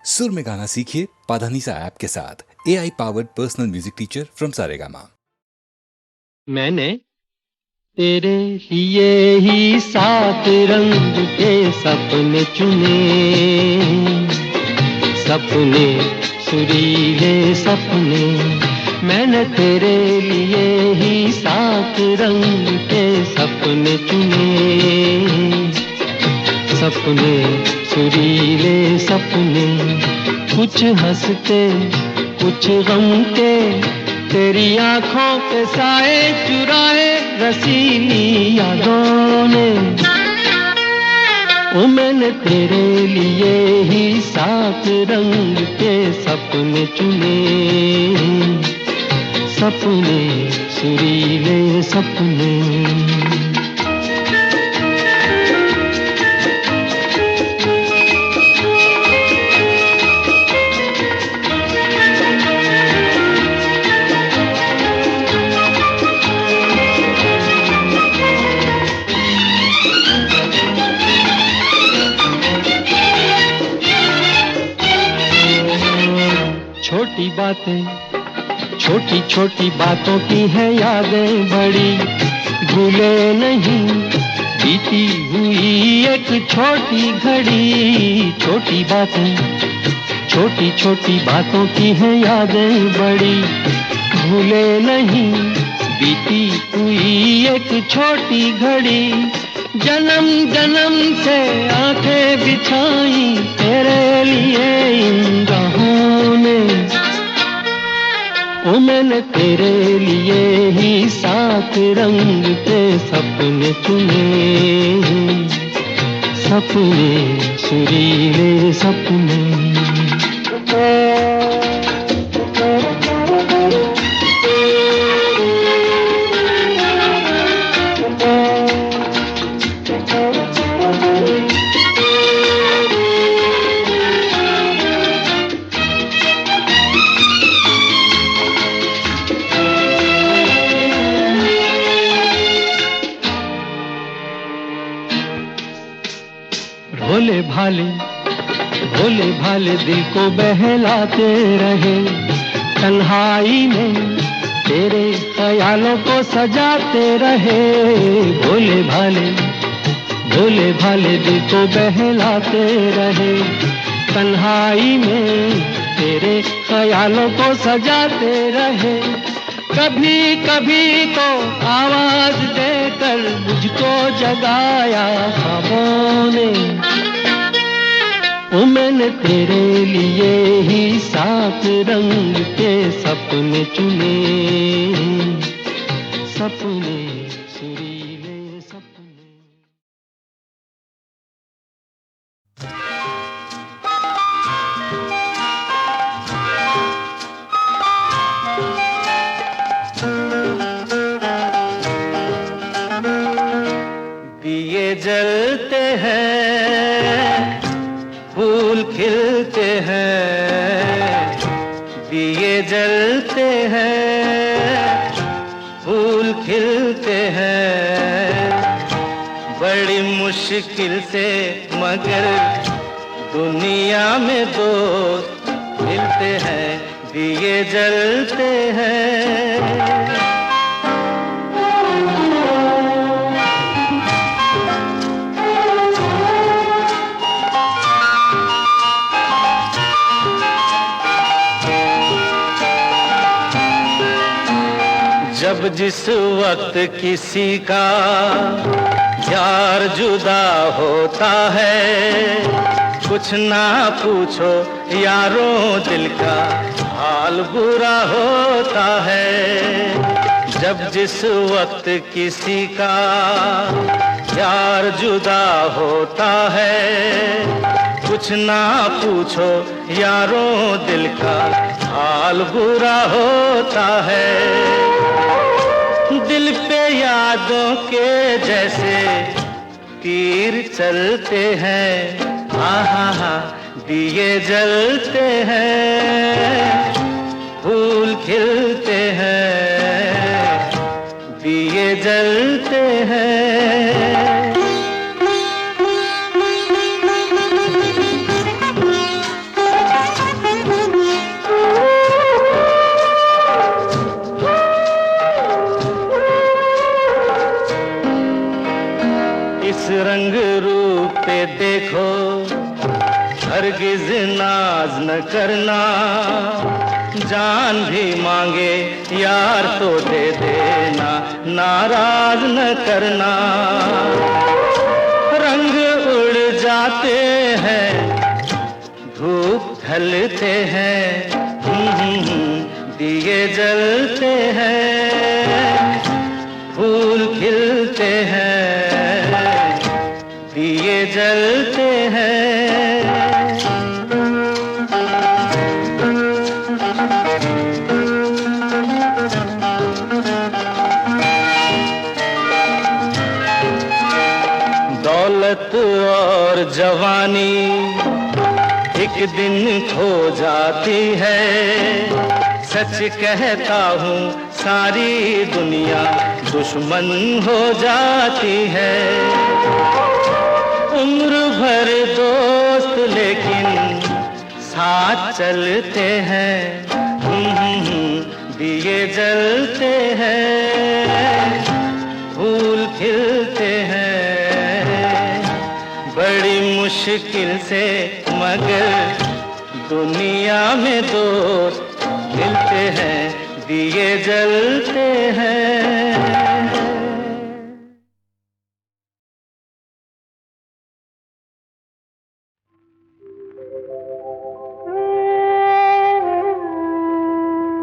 सुर में गाना सीखिए पाधानीसा ऐप के साथ। AI powered personal music teacher from Saregama. मैंने तेरे लिए ही 7 रंग के सपने चुने, सपने सुरीले सपने। मैंने तेरे लिए ही 7 रंग के सपने चुने, सपने सुरीले सपने। कुछ हंसते कुछ गम के, तेरी आंखों के साए चुराए रसीली यादों ने। ओ मैंने तेरे लिए ही 7 रंग के सपने चुने, सपने सुरीले सपने। छोटी बातें छोटी छोटी बातों की है यादें बड़ी, भूले नहीं बीती हुई एक छोटी घड़ी। छोटी बातें छोटी छोटी बातों की है यादें बड़ी, भूले नहीं बीती हुई एक छोटी घड़ी। जन्म जन्म से आंखें बिछाई तेरे लिए इन राहों ने। ओ मैंने तेरे लिए ही 7 रंग के सपने चुने, सपने सुरीले सपने। भोले भाले दिल को बहलाते रहे, तन्हाई में तेरे ख्यालों को सजाते रहे। भोले भाले दिल को बहलाते रहे, तन्हाई में तेरे ख्यालों को सजाते रहे। कभी कभी तो आवाज देकर मुझको जगाया ख्वाबों ने। ओ मैंने तेरे लिए ही 7 रंग के सपने चुने, सपने सुरीले सपने। दिए जलते हैं, फूल खिलते हैं। दिए जलते हैं, फूल खिलते हैं। बड़ी मुश्किल से मगर दुनिया में दोस्त मिलते हैं। दिए जलते हैं। जब जिस वक्त किसी का यार जुदा होता है, कुछ ना पूछो यारों दिल का हाल बुरा होता है। जब जिस वक्त किसी का यार जुदा होता है, कुछ ना पूछो यारों दिल का हाल बुरा होता है। दिल पे यादों के जैसे तीर चलते हैं, आहा दिए जलते हैं, फूल खिलते हैं, दिए जलते हैं। हरगिज नाज न करना, जान भी मांगे यार तो दे देना, नाराज न करना। रंग उड़ जाते हैं, धूप ढलते हैं, दिए जलते हैं, फूल खिलते हैं, दिए जलते हैं। दौलत और जवानी एक दिन खो जाती है, सच कहता हूँ सारी दुनिया दुश्मन हो जाती है। उम्र भर दोस्त लेकिन साथ चलते हैं, दिए जलते हैं, फूल खिलते हैं, बड़ी मुश्किल से मगर दुनिया में दोस्त मिलते हैं, दिए जलते हैं।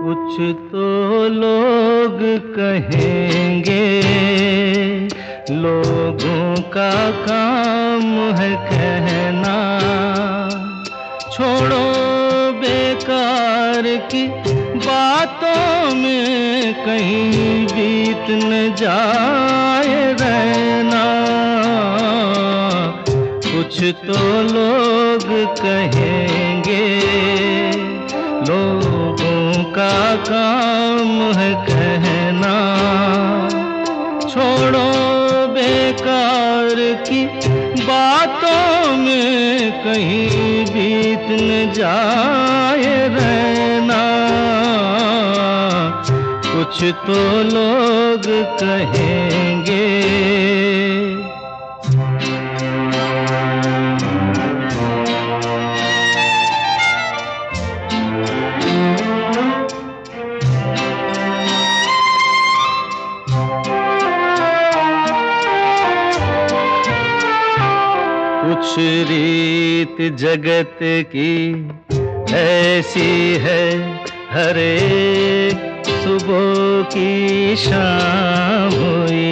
कुछ तो लोग कहेंगे, लोगों का काम है कहना, छोड़ो बेकार की बातों में कहीं बीत न जाए रहना। कुछ तो लोग कहेंगे, लोगों का काम है कहना, छोड़ो बेकार की बातों में कहीं बीत न जाए रहना। कुछ तो लोग कहेंगे। कुछ रीत जगत की ऐसी है, हर एक सुबह की शाम हुई।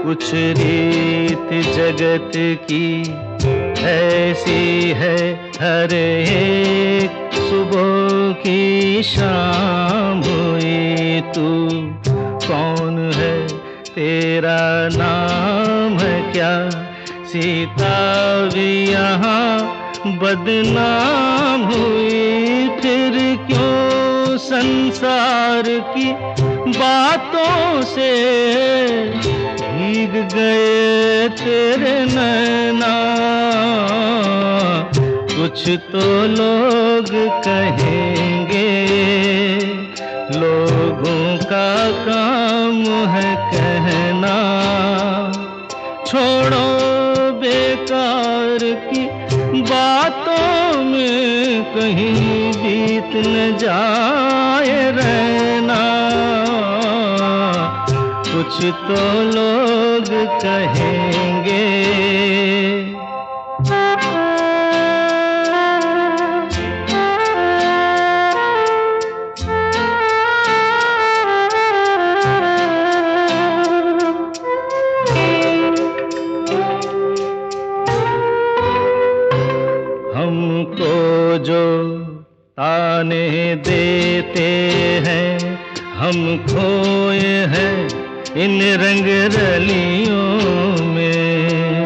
कुछ रीत जगत की ऐसी है, हर एक सुबह की शाम हुई। तू कौन है, तेरा नाम है क्या? सीता भी यहाँ बदनाम हुई। फिर क्यों संसार की बातों से भीग गए तेरे नैना? कुछ तो लोग कहेंगे, लोगों का काम है कहना, छोड़ो बेकार की बातों में कहीं बीत न जाए रहना। कुछ तो लोग कहेंगे। हमको जो ताने देते हैं, हम खोए हैं इन रंग रलियों में।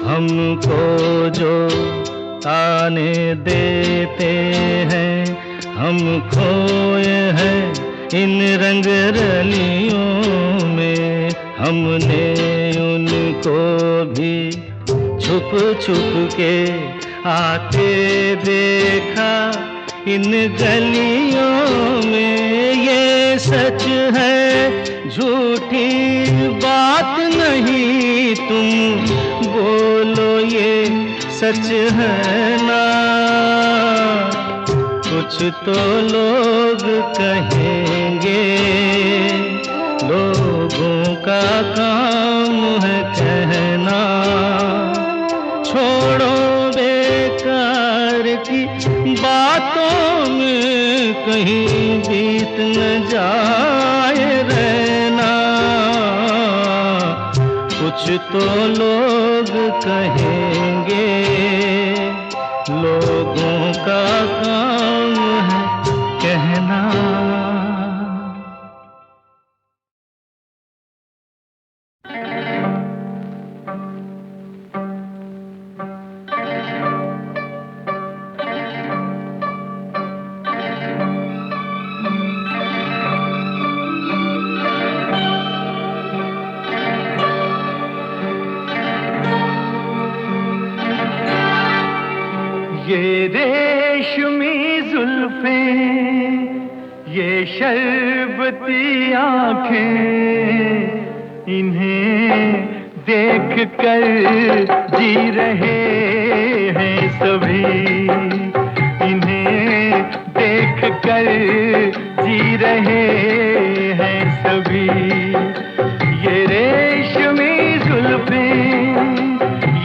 हमको जो ताने देते हैं, हम खोए हैं इन रंग रलियों में। हमने उनको भी छुप छुप के आते देखा, इन गलियों में, ये सच है झूठी बात नहीं, तुम बोलो ये सच है ना। कुछ तो लोग कहेंगे, लोगों का काम है कहना। छोड़ो बेकार की बातों में, कहीं बीत न जाए रहना। कुछ तो लोग कहेंगे, लोगों का काम है कहना। ये रेशमी जुल्फें, ये शरबती आँखें, इन्हें देख कर जी रहे हैं सभी। इन्हें देख कर जी रहे हैं सभी। ये रेशमी जुल्फें,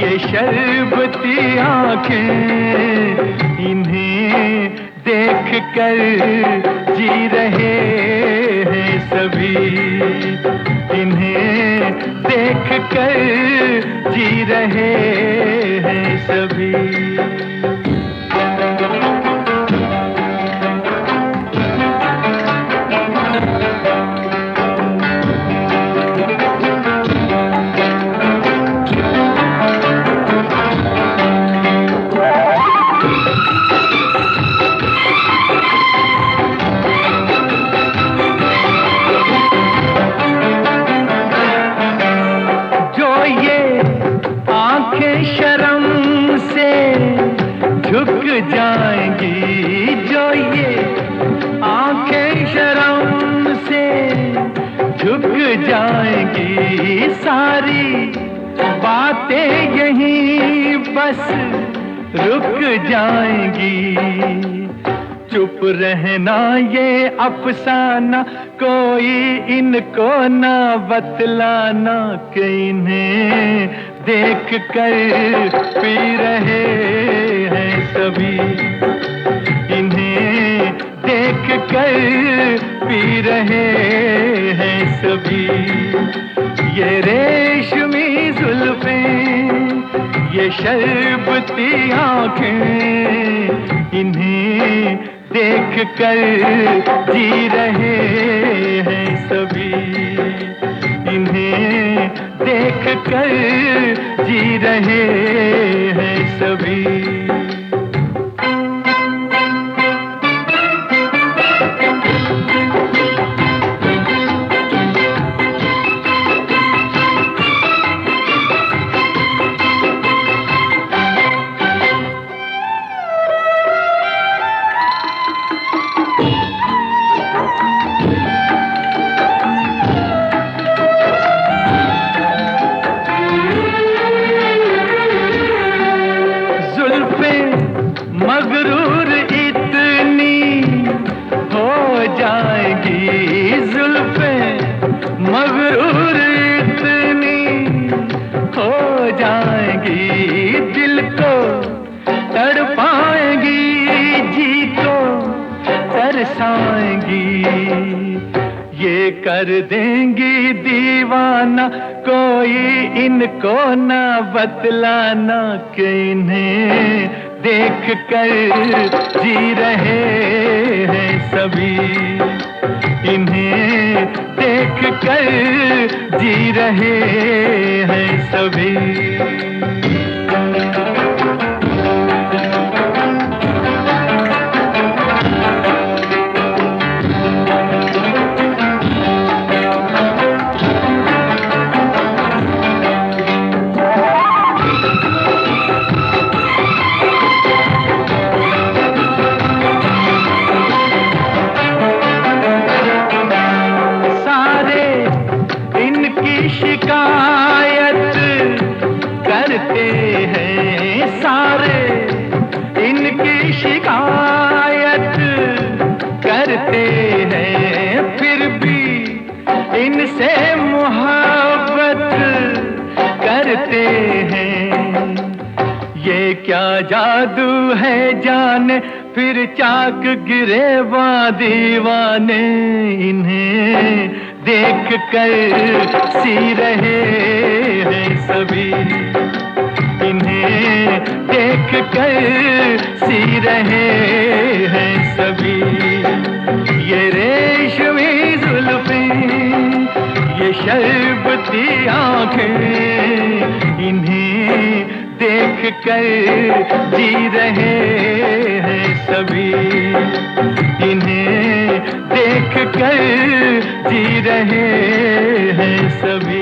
ये शरबती आँखें, इन्हें देख कर जी रहे हैं सभी। इन्हें देख कर जी रहे हैं सभी। जाएंगी जो ये आंखें शर्म से झुक जाएंगी, सारी बातें यहीं बस रुक जाएंगी। चुप रहना ये अफसाना, कोई इनको ना बतलाना, कि इन्हें देख कर पी रहे हैं सभी। इन्हें देख कर पी रहे हैं सभी। ये रेशमी जुल्फें, ये शरबती आँखें, इन्हें देख कर जी रहे हैं सभी। इन्हें देख कर जी रहे हैं सभी। मगरूर इतनी हो जाएगी, जुल्फें मगरूर इतनी हो जाएगी, दिल को तड़पाएंगी, जी को तरसाएंगी। ये कर देंगी दीवाना, कोई इनको ना बतलाना, कि इन्हें देख कर जी रहे हैं सभी। इन्हें देख कर जी रहे हैं सभी। इनसे मोहब्बत करते हैं। ये क्या जादू है जाने, फिर चाक गिरे दीवाने, इन्हें देख कर सी रहे हैं सभी, इन्हें देख कर सी रहे हैं सभी। ये रेशमी जुल्फें, ये शरबती आंखें, इन्हें देख कर जी रहे हैं सभी, इन्हें देख कर जी रहे हैं सभी।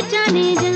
जाने जा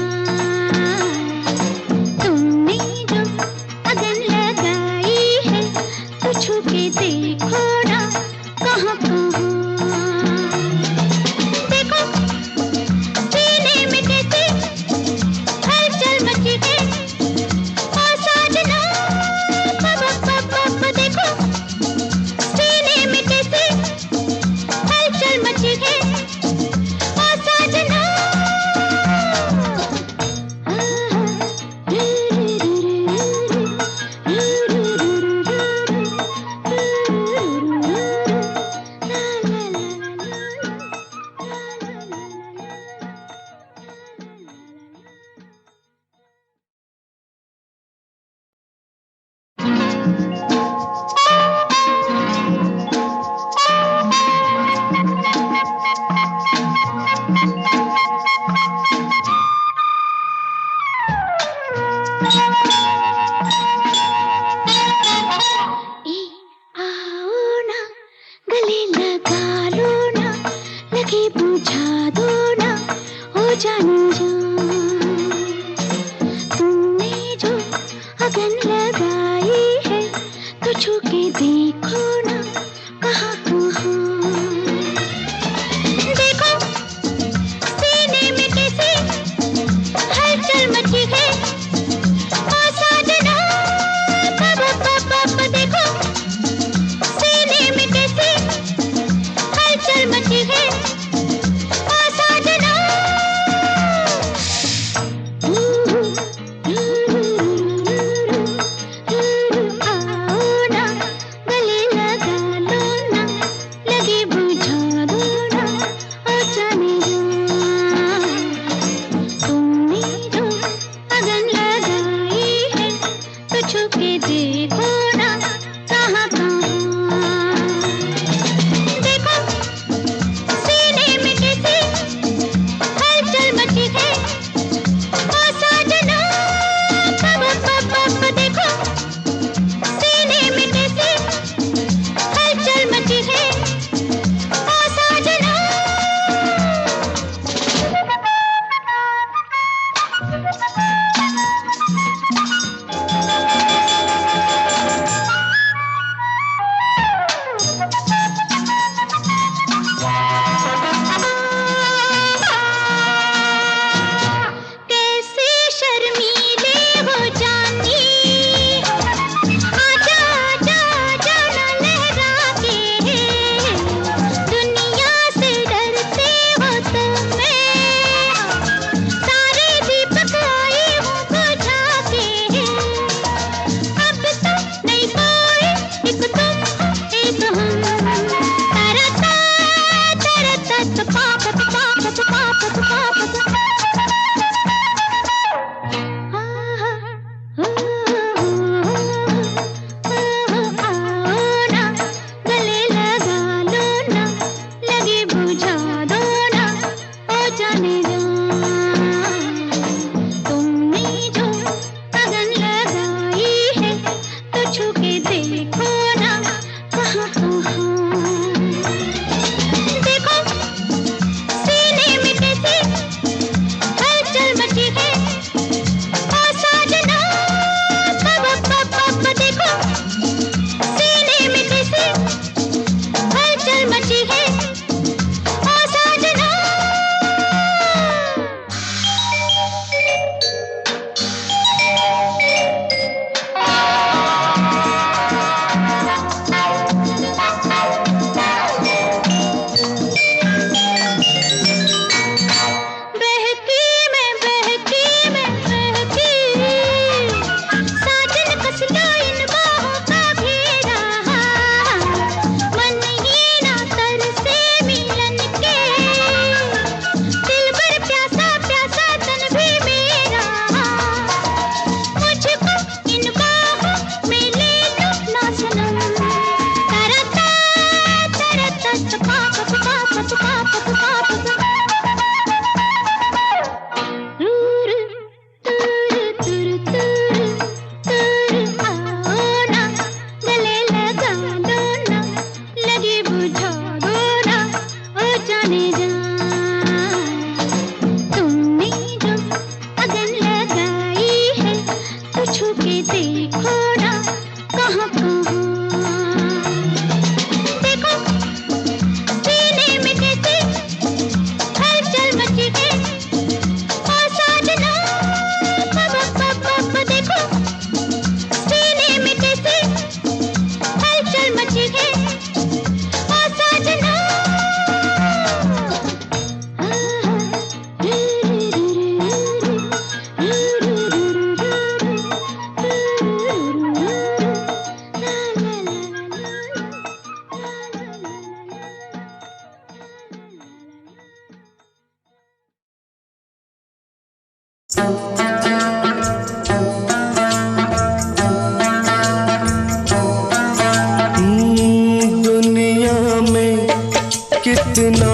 कितना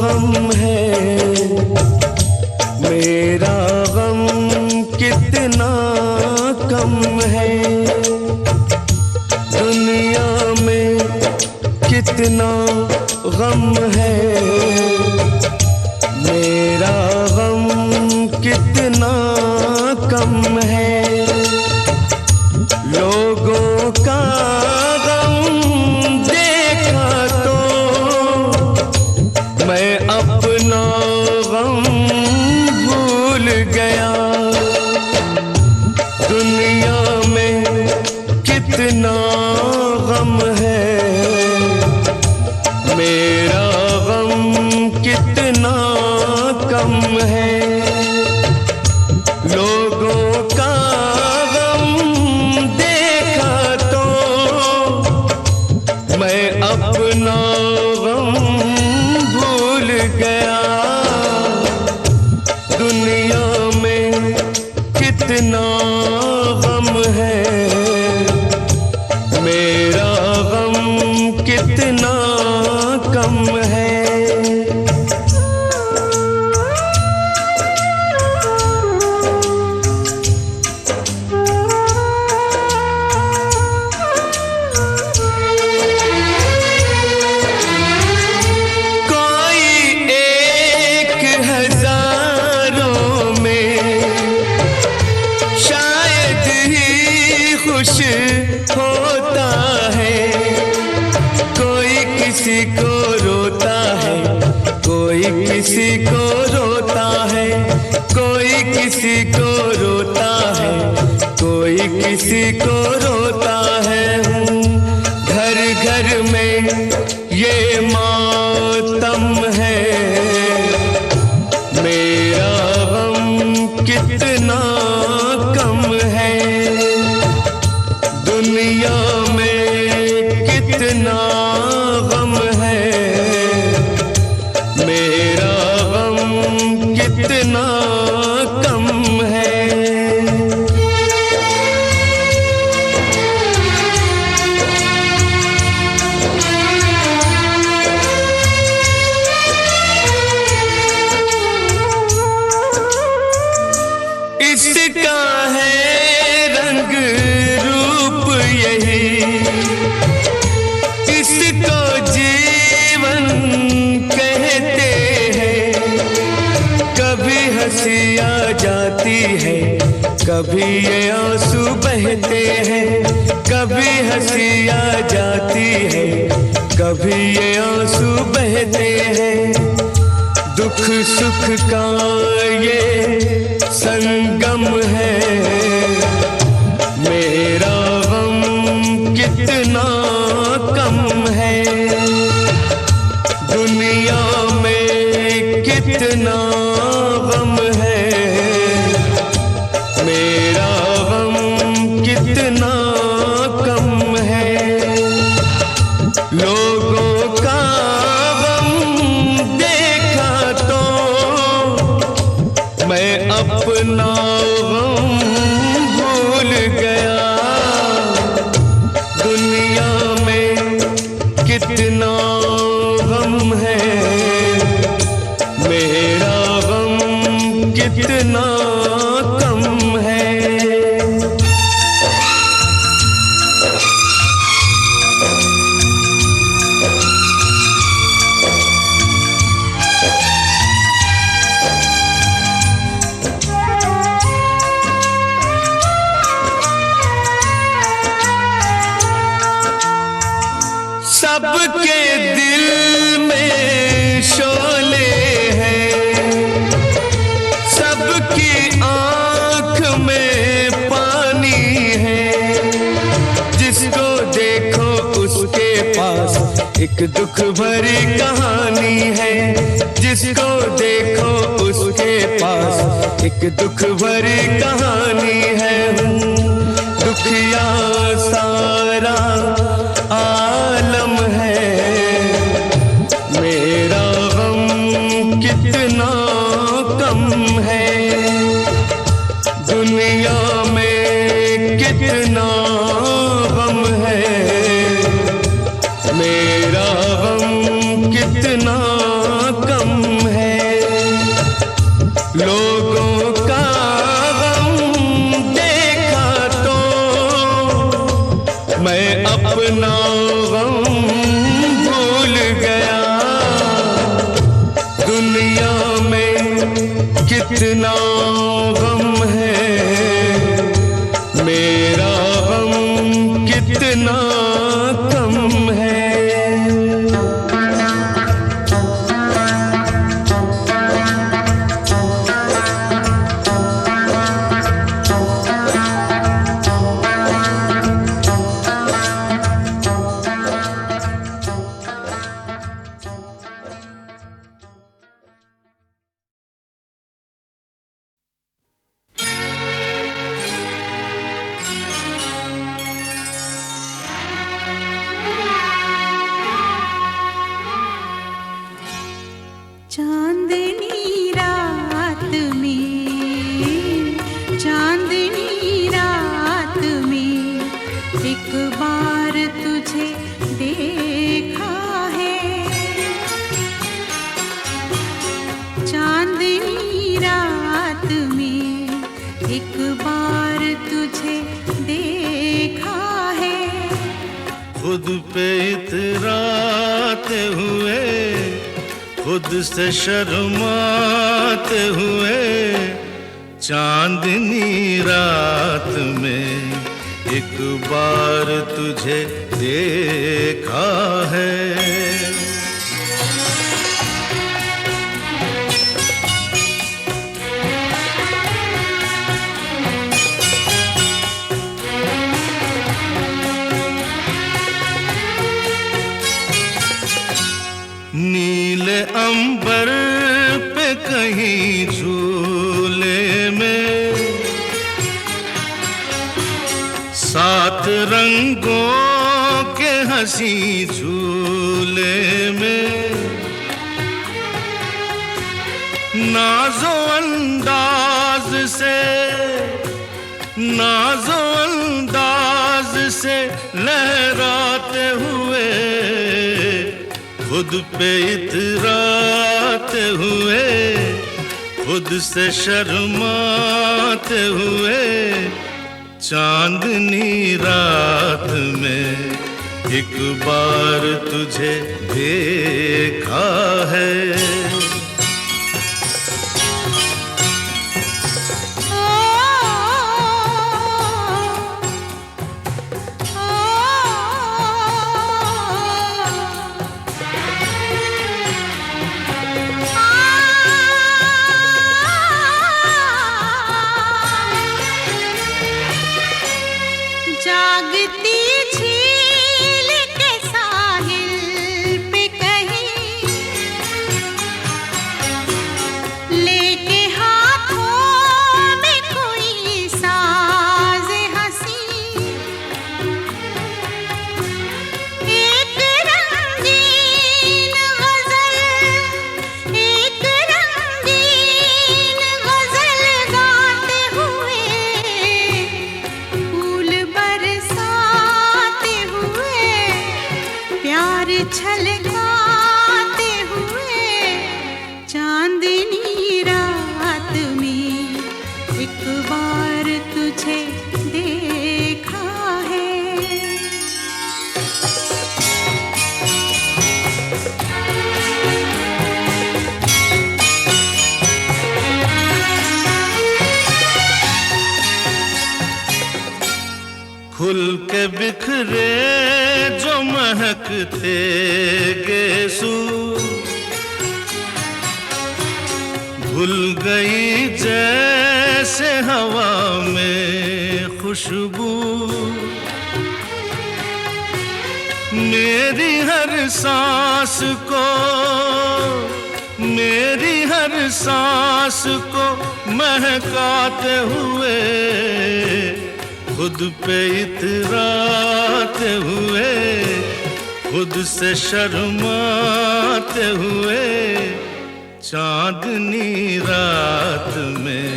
गम है, मेरा गम कितना कम है। दुनिया में कितना गम है, मेरा गम कितना कम है। लोगों का गम देखा तो मैं अपना गम भूल गया। दुनिया में कितना गम है, मेरा गम कितना कम है। लोगों का गम देखा तो मैं अपना गम भूल गया। दुनिया में कितना गम है, मेरा गम कितना कम है। होता है कोई किसी को रोता है, कोई किसी को रोता है, कोई किसी को रोता है, कोई किसी को रोता है। घर घर में ये मातम है, मेरा गम कितना कम है। दुनिया में कितना गम है, मेरा गम कितना कम है। इसका है रंग रूप यही, इसको जीवन कहते हैं। कभी हंसी आ जाती है, कभी ये आंसू बहते हैं। कभी हंसी आ जाती है, कभी ये आंसू बहते हैं। दुख सुख का ये संगम है, मेरा गम कितना कम है। दुनिया में कितना गम है, मेरा गम कितना कम है। लोगों का गम देखा तो मैं अपना गम भूल गया। दुनिया में कितना गम है, मेरा गम कितना कम है। सबके दिल में शोले हैं, सबकी आँख में पानी है। जिसको देखो उसके पास एक दुख भरी कहानी है। जिसको देखो उसके पास एक दुख भरी कहानी है। दुखिया सारा आलम है, मेरा गम कितना कम है। दुनिया में कितना गम है, मेरा गम कितना कम है। लोगों का गम देखा तो मैं अपना गम भूल गया। दुनिया में कितना कितना गम है, मेरा गम कितना कम है। चांदनी रात में, चांदनी रात में एक बार तुझे देखा है। चांदनी रात में एक बार तुझे देखा है। खुद पे इतराते हुए, खुद से शर्माते हुए, चांदनी रात में एक बार तुझे देखा है। नीले अंबर पे कहीं झूले में, सात रंगों के हंसी झूले में, नाजो अंदाज से, नाजो अंदाज से लहराते हुए, खुद पे इतराते हुए, खुद से शर्माते हुए, चांदनी रात में एक बार तुझे देखा है। जागती झील के साहिल पे कहीं, लेके हाथों में कोई साज हंसी, एक रंगीन गजल, एक रंगीन गजल गाते हुए, फूल बरसाते हुए, प्यार छलकाते हुए, चांदनी रात में एक बार तुझे देखा है। खुल के बिखरे जो महकते गेसू, भूल गई जैसे हवा में खुशबू, मेरी हर सांस को, मेरी हर सांस को महकाते हुए, खुद पे इतराते हुए, खुद से शर्माते हुए, चांदनी रात में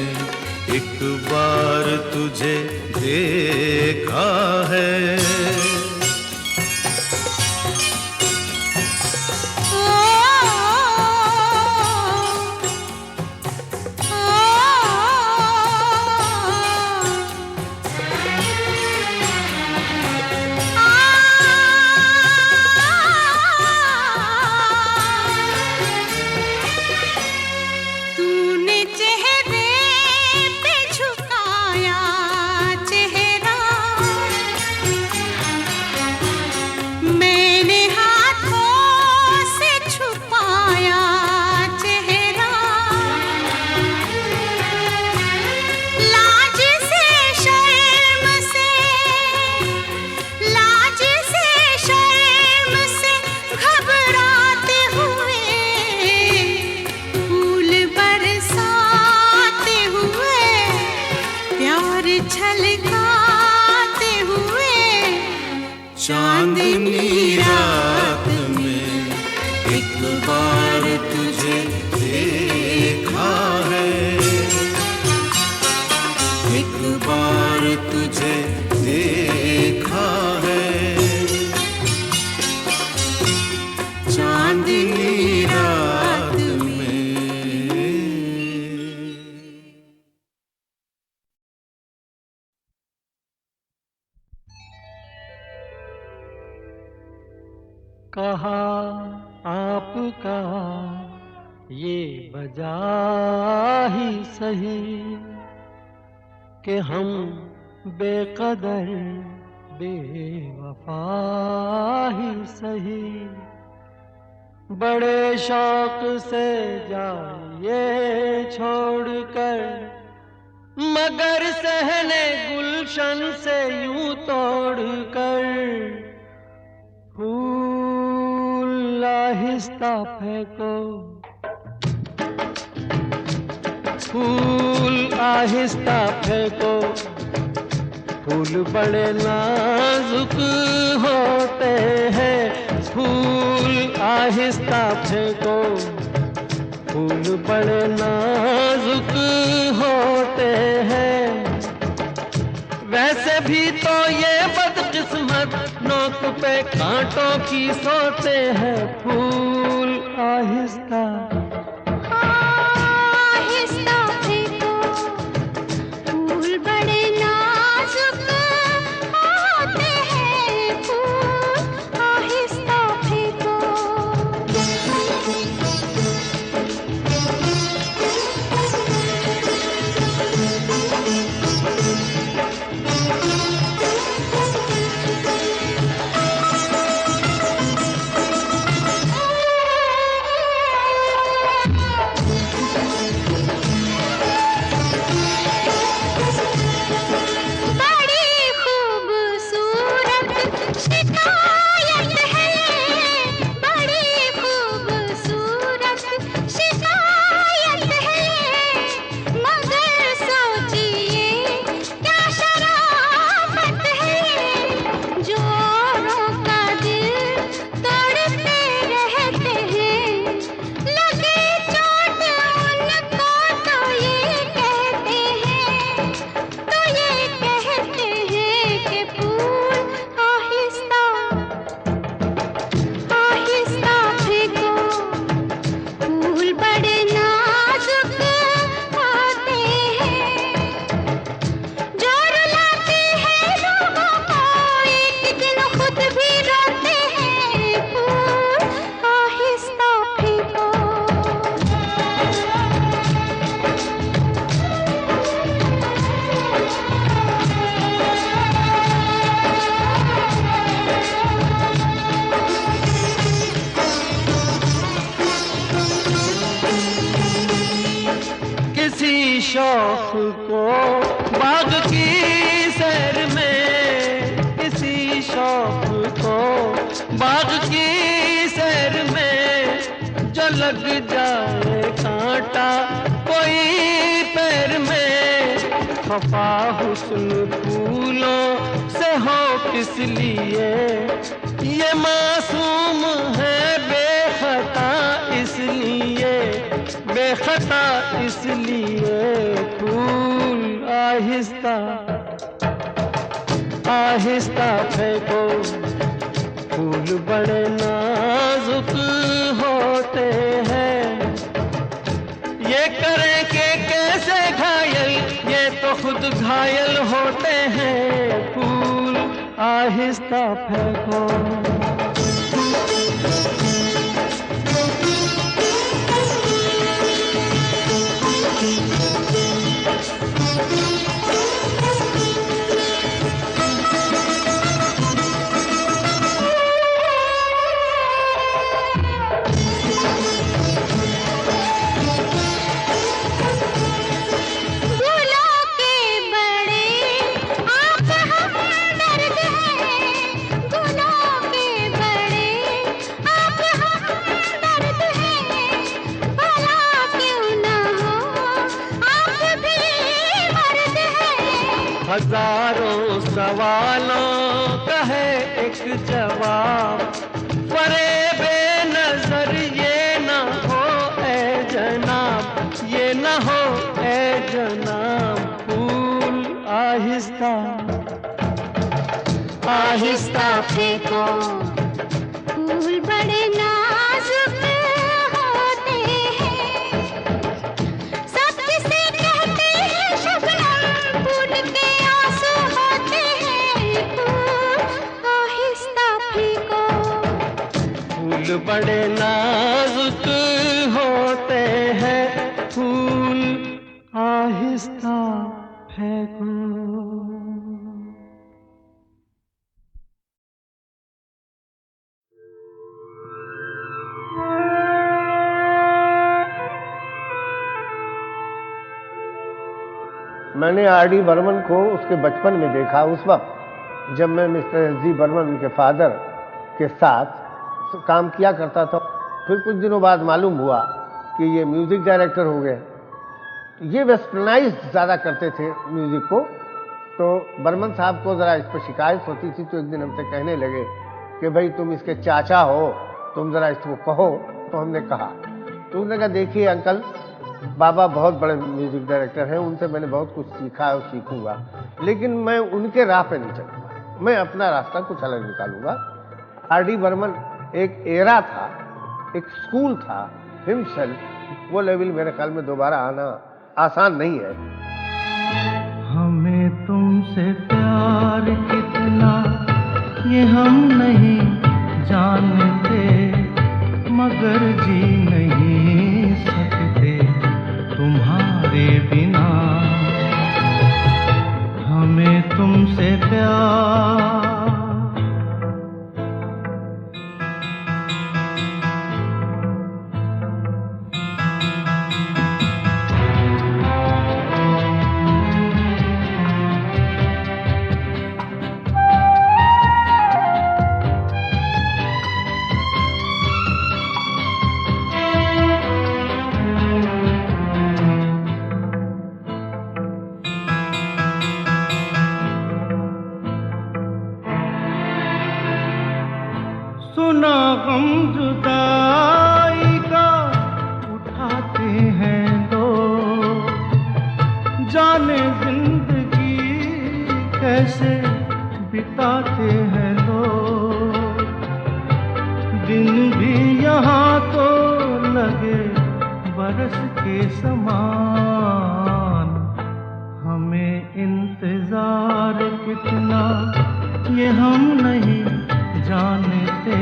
एक बार तुझे देखा है। तूने चेहरे कहा आपका ये वजह ही सही कि हम बेकदर बेवफा ही सही। बड़े शौक से जाइए छोड़कर, मगर सहने गुलशन से यूं तोड़कर। फूल आहिस्ता फेंको, फूल आहिस्ता फेंको, फूल बड़े नाजुक होते हैं। फूल आहिस्ता फेंको, फूल बड़े नाजुक होते हैं। वैसे भी तो ये बदकिस्मत नोक पे कांटों की सोते हैं। फूल आहिस्ता आहिस्ता फेंको, फूल बड़े नाजुक होते हैं। फूल आहिस्ता फेंको। शौक को बाग की सैर में, किसी शौक को बाग की सैर में। जो लग जाए कांटा कोई पैर में, खफा हुस्न फूलों से हो किस लिए। ये मासूम है बेखता इसलिए, बेखता इसलिए। फूल आहिस्ता आहिस्ता फेंको, फूल बड़े नाजुक होते हैं। ये करें कि कैसे घायल, ये तो खुद घायल होते हैं। फूल आहिस्ता फेंको। हजारों सवालों का है एक जवाब, फरेबे नजर ये न हो ए जनाब, ये न हो ए जनाब। फूल आहिस्ता आहिस्ता फेंको, फूल बड़े नाजुक होते हैं। सब किसे कहते हैं शबनम, फूल के आंसू होते हैं। फूल आहिस्ता फेंको, बड़े नाजुक होते हैं फूल आहिस्ता फेंको। मैंने आर.डी. बर्मन को उसके बचपन में देखा, उस वक्त जब मैं मिस्टर एस.जी. बर्मन उनके फादर के साथ काम किया करता था। फिर कुछ दिनों बाद मालूम हुआ कि ये म्यूज़िक डायरेक्टर हो गए। ये वेस्टर्नाइज ज़्यादा करते थे म्यूज़िक को, तो बर्मन साहब को ज़रा इस पर शिकायत होती थी। तो एक दिन हमसे कहने लगे कि भाई तुम इसके चाचा हो, तुम ज़रा इसको कहो। तो हमने कहा, तो उन्होंने कहा देखिए अंकल, बाबा बहुत बड़े म्यूज़िक डायरेक्टर हैं, उनसे मैंने बहुत कुछ सीखा है और सीखूंगा, लेकिन मैं उनके राह पे नहीं चलूँगा, मैं अपना रास्ता कुछ अलग निकालूंगा। आर.डी. बर्मन एक एरा था, एक स्कूल था हिमसेल्फ, वो लेवल मेरे ख्याल में दोबारा आना आसान नहीं है। हमें तुमसे प्यार कितना ये हम नहीं जानते, मगर जी नहीं सकते तुम्हारे बिना। हमें तुमसे प्यार सुना गम जुदाई का उठाते हैं लोग, जाने जिंदगी कैसे बिताते हैं लोग। दिन भी यहाँ तो लगे बरस के समान, हमें इंतजार कितना ये हम नहीं जानते,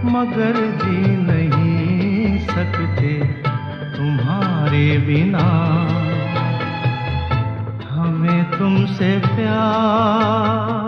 मगर जी नहीं सकते तुम्हारे बिना। हमें तुमसे प्यार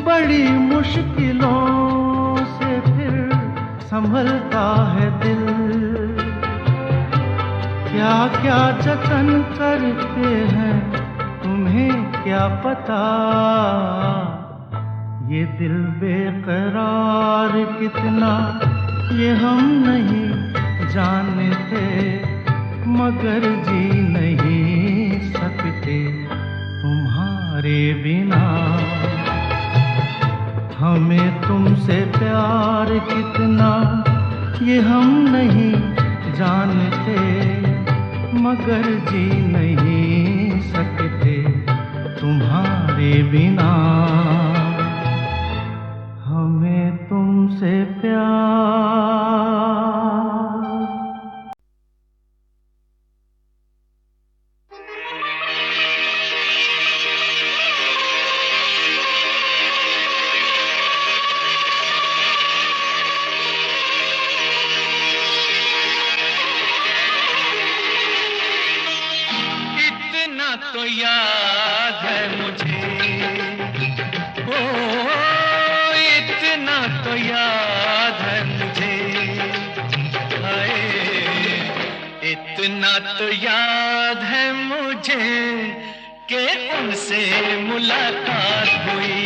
बड़ी मुश्किलों से फिर संभलता है दिल। क्या क्या जतन करते हैं तुम्हें क्या पता, ये दिल बेकरार कितना ये हम नहीं जानते, मगर जी नहीं सकते तुम्हारे बिना। हमें तुमसे प्यार कितना ये हम नहीं जानते, मगर जी नहीं सकते तुम्हारे बिना। हमें तुमसे प्यार तो याद है मुझे, ओ इतना तो याद है मुझे, हाय इतना तो याद है मुझे कि उनसे मुलाकात हुई।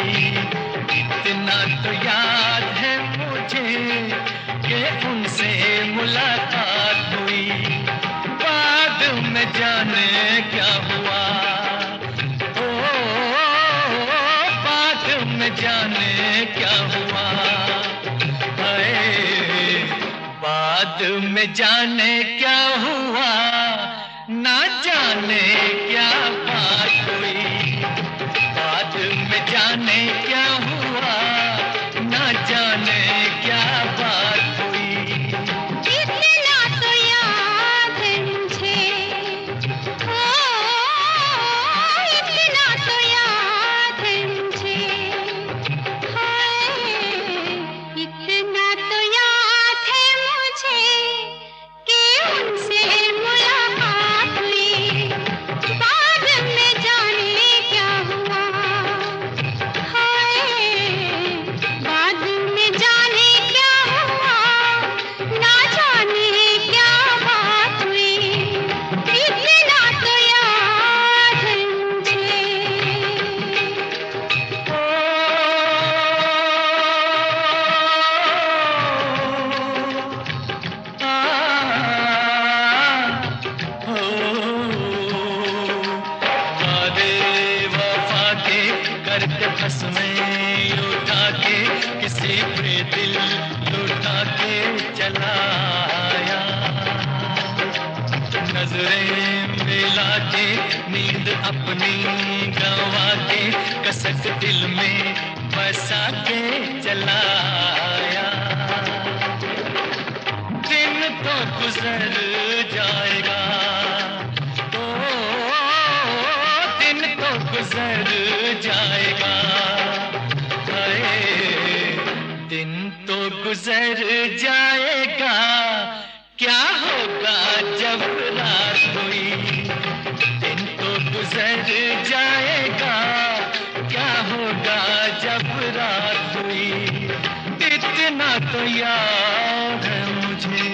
इतना तो याद है मुझे कि उनसे मुलाकात हुई। बाद जाने क्या हुआ, हाय बाद में जाने क्या हुआ, ना जाने क्या बात हुई, बाद में जाने क्या हुआ, ना जाने क्या बात हुई। इतना तो याद है मुझे, ओ इतना तो याद है मुझे, हाय इतना तो याद है मुझे कि उनसे मुलाकात हुई, बाद में जाने क्या हुआ, हाय बाद में जाने क्या हुआ, ना जाने क्या बात हुई, इतना तो याद है मुझे। वादे वफा के करते फंस में उठा के, किसी पे दिल लुटा के चला आया, नजरें मिला के नींद अपनी गंवा के, कसक दिल में बसा के चला आया। दिन तो गुजर जाएगा, ओ दिन तो गुजर जाएगा, हाय दिन तो गुजर जाएगा, क्या होगा जब रात हुई, दिन तो गुजर जाएगा, क्या होगा जब रात हुई, इतना तो याद है मुझे।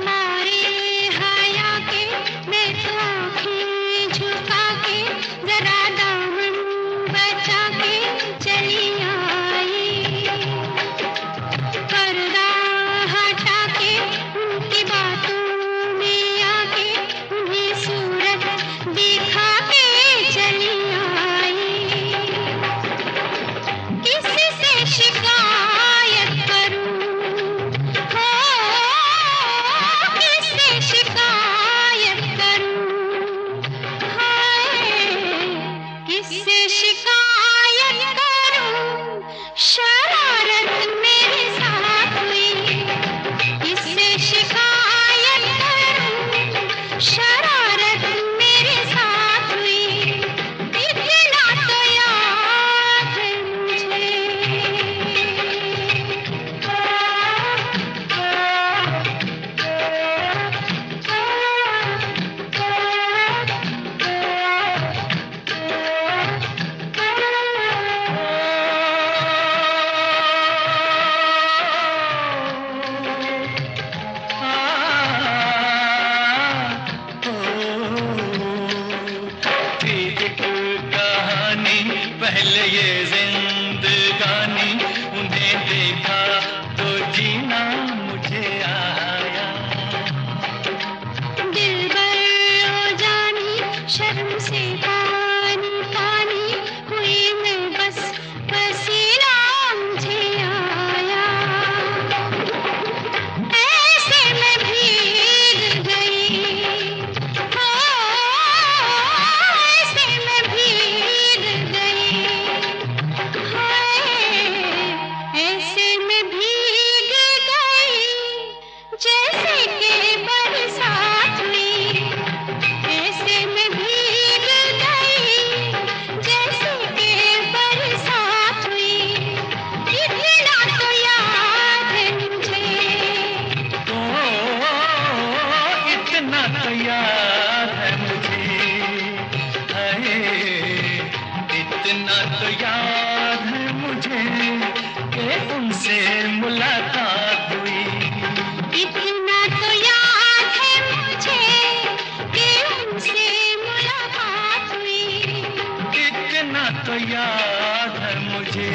मारे हया के मैं तो आँखें झुका के, जरा दामन बचा के चली आई, पर्दा हटा के उनकी बातों में आके, उन्हें सूरत दिखा के चली आई, किसी से शिकायत करूं, हो किससे शिकायत करूं, हाय किससे शिकायत करूं, शरारत मेरे साथ हुई, किससे शिकायत करूं, शरारत मेरे साथ हुई, इतना तो याद है मुझे। थी एक कहानी पहले ये जिंदगानी, उन्हें देखा तो जीना मुझे आया, दिलबर ओ जानी शर्म से पानी पानी हुई मैं, बस पसीना मुझे आया, ऐसे मैं भीग गई, हो ऐसे मैं भीग गई, हाय ऐसे मैं भीग गई, जैसे कि बरसात हुई, ऐसे मैं भीग गई, जैसे कि बरसात हुई, इतना तो याद है मुझे। ओ इतना तो याद है मुझे, हाय इतना तो याद है मुझे कि उनसे मुलाकात हुई, इतना तो याद है मुझे इतना तो याद है मुझे,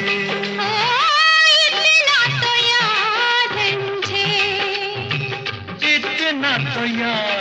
इतना तो याद है मुझे, इतना तो याद